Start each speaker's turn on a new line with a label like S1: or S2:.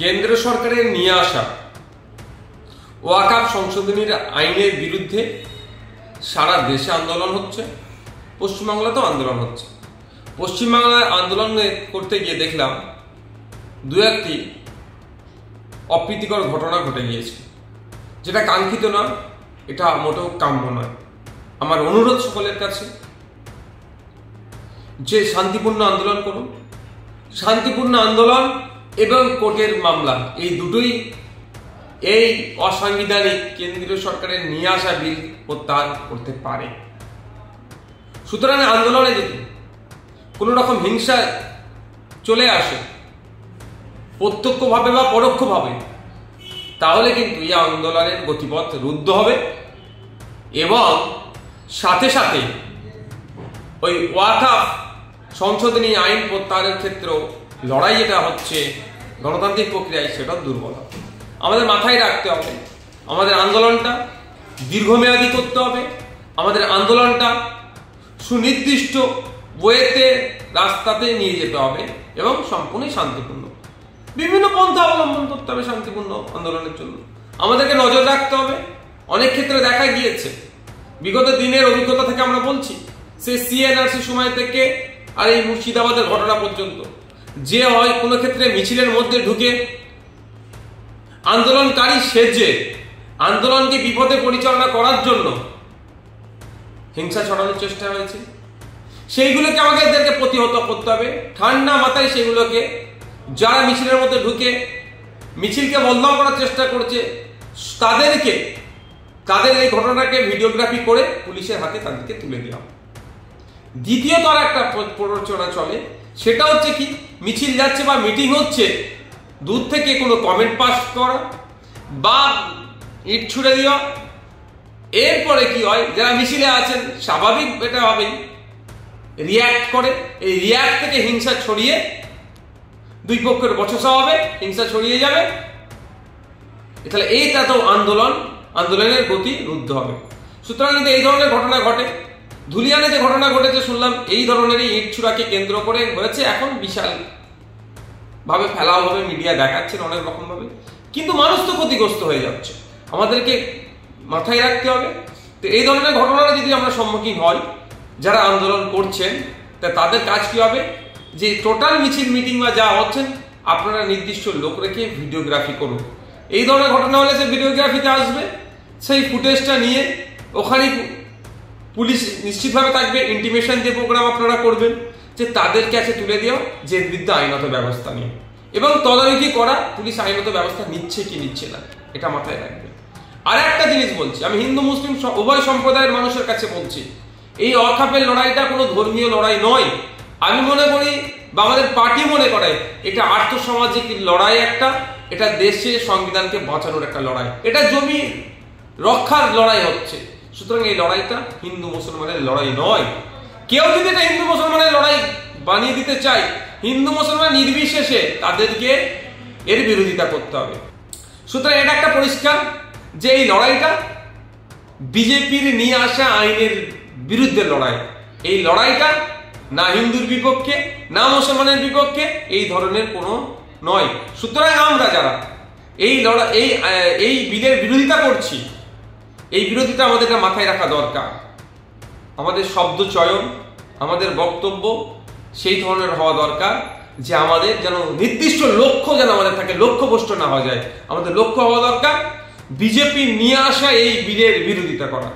S1: কেন্দ্র সরকারের নিয়ে আসা ওয়াকফ সংশোধনীর আইনের বিরুদ্ধে সারা দেশে আন্দোলন হচ্ছে, পশ্চিমবাংলাতেও আন্দোলন হচ্ছে। পশ্চিমবাংলায় আন্দোলন করতে গিয়ে দেখলাম দু একটি অপ্রীতিকর ঘটনা ঘটে গিয়েছে, যেটা কাঙ্ক্ষিত নয়, এটা মোটেও কাম্য নয়। আমার অনুরোধ সকলের কাছে যে শান্তিপূর্ণ আন্দোলন করুন। শান্তিপূর্ণ আন্দোলন এবং কোর্টের মামলা এই দুটোই এই অসাংবিধানিক কেন্দ্রীয় সরকারের নিয়ে আসা বিল প্রত্যাহার করতে পারে। সুতরাং আন্দোলনে যদি কোনো রকম হিংসা চলে আসে প্রত্যক্ষভাবে বা পরোক্ষভাবে, তাহলে কিন্তু এই আন্দোলনের গতিপথ রুদ্ধ হবে এবং সাথে সাথে ওই ওয়াকফ সংশোধনী আইন প্রত্যাহারের ক্ষেত্রেও লড়াই যেটা হচ্ছে গণতান্ত্রিক প্রক্রিয়ায়, সেটা দুর্বল হবে। আমাদের মাথায় রাখতে হবে, আমাদের আন্দোলনটা দীর্ঘমেয়াদী করতে হবে। আমাদের আন্দোলনটা সুনির্দিষ্ট ওয়েতে রাস্তাতে নিয়ে যেতে হবে এবং সম্পূর্ণ শান্তিপূর্ণ। বিভিন্ন পন্থা অবলম্বন করতে হবে শান্তিপূর্ণ আন্দোলনের জন্য। আমাদেরকে নজর রাখতে হবে। অনেক ক্ষেত্রে দেখা গিয়েছে, বিগত দিনের অভিজ্ঞতা থেকে আমরা বলছি, সে সিএনআরসি সময় থেকে আর এই মুর্শিদাবাদের ঘটনা পর্যন্ত, যে হয় কোনো ক্ষেত্রে মিছিলের মধ্যে ঢুকে আন্দোলনকারী সেজে আন্দোলনকে বিপদে পরিচালনা করার জন্য হিংসা ছড়ানোর চেষ্টা হয়েছে। সেইগুলোকে আমাদেরকে প্রতিহত করতে হবে ঠান্ডা মাথায়। সেগুলোকে যারা মিছিলের মধ্যে ঢুকে মিছিলকে বদনাম করার চেষ্টা করছে, তাদের এই ঘটনাকে ভিডিওগ্রাফি করে পুলিশের হাতে তাদেরকে তুলে দেওয়া। দ্বিতীয়ত আর একটা প্ররোচনা চলে, সেটা হচ্ছে কি, মিছিল যাচ্ছে বা মিটিং হচ্ছে, দূর থেকে কোনো কমেন্ট পাস করা বা ইট ছুড়ে দেওয়া। এরপরে কি হয়, যারা মিছিলে আছেন স্বাভাবিক এটা হবেই রিয়্যাক্ট করে, এই রিয়্যাক্ট থেকে হিংসা ছড়িয়ে দুই পক্ষের বচসা হবে, হিংসা ছড়িয়ে যাবে। তাহলে এইটা তো আন্দোলনের গতি রুদ্ধ হবে। সুতরাং যদি এই ধরনের ঘটনা ঘটে, ধুলিয়ানে যে ঘটনা ঘটেছে শুনলাম এই ধরনেরই ইট ছুড়াকে কেন্দ্র করে হয়েছে, এখন বিশাল ভাবে ফেলাও হবে, মিডিয়া দেখাচ্ছেন অনেক রকম ভাবে, কিন্তু মানুষ তো ক্ষতিগ্রস্ত হয়ে যাচ্ছে। আমাদেরকে মাথায় রাখতে হবে। তো এই ধরনের ঘটনার যদি আমরা সম্মুখীন হই, যারা আন্দোলন করছেন, তা তাদের কাজ কি হবে, যে টোটাল মিছিল মিটিং বা যা হচ্ছেন আপনারা নির্দিষ্ট লোক রেখে ভিডিওগ্রাফি করুন। এই ধরনের ঘটনা হলে যে ভিডিওগ্রাফিতে আসবে, সেই ফুটেজটা নিয়ে ওখানে পুলিশ নিশ্চিতভাবে থাকবে, ইন্টিমেশন যে প্রোগ্রাম আপনারা করবেন, যে তাদের কাছে তুলে দেওয়া, যে বিরুদ্ধে আইনত ব্যবস্থা নিয়ে এবং তদারকি করা পুলিশ আইনত ব্যবস্থা নিচ্ছে কি নিচ্ছে না, এটা মাথায় রাখবে। আর একটা জিনিস বলছি, আমি হিন্দু মুসলিম উভয় সম্প্রদায়ের মানুষের কাছে বলছি, এই ওয়াকফের লড়াইটা কোনো ধর্মীয় লড়াই নয়। আমি মনে করি বা আমাদের পার্টি মনে করে এটা আর্থসামাজিক লড়াই একটা, এটা দেশে সংবিধানকে বাঁচানোর একটা লড়াই, এটা জমি রক্ষার লড়াই হচ্ছে। সুতরাং এই লড়াইটা হিন্দু মুসলমানের লড়াই নয়। কেউ যদি এটা হিন্দু মুসলমানের লড়াই বানিয়ে দিতে চায়, হিন্দু মুসলমান নির্বিশেষে তাদেরকে এর বিরোধিতা করতে হবে। সুতরাং এটা একটা পরিষ্কার যে এই লড়াইটা বিজেপির নিয়ে আসা আইনের বিরুদ্ধে লড়াই। এই লড়াইটা না হিন্দুর বিপক্ষে না মুসলমানের বিপক্ষে, এই ধরনের কোনো নয়। সুতরাং আমরা যারা এই বিলের বিরোধিতা করছি, এই বিরোধিতা আমাদেরকে মাথায় রাখা দরকার। আমাদের শব্দ চয়ন, আমাদের বক্তব্য সেই ধরনের হওয়া দরকার যে আমাদের যেন নির্দিষ্ট লক্ষ্য যেন আমাদের থাকে, লক্ষ্যভ্রষ্ট না হওয়া যায়। আমাদের লক্ষ্য হওয়া দরকার বিজেপি নিয়ে আসা এই বিলের বিরোধিতা করা।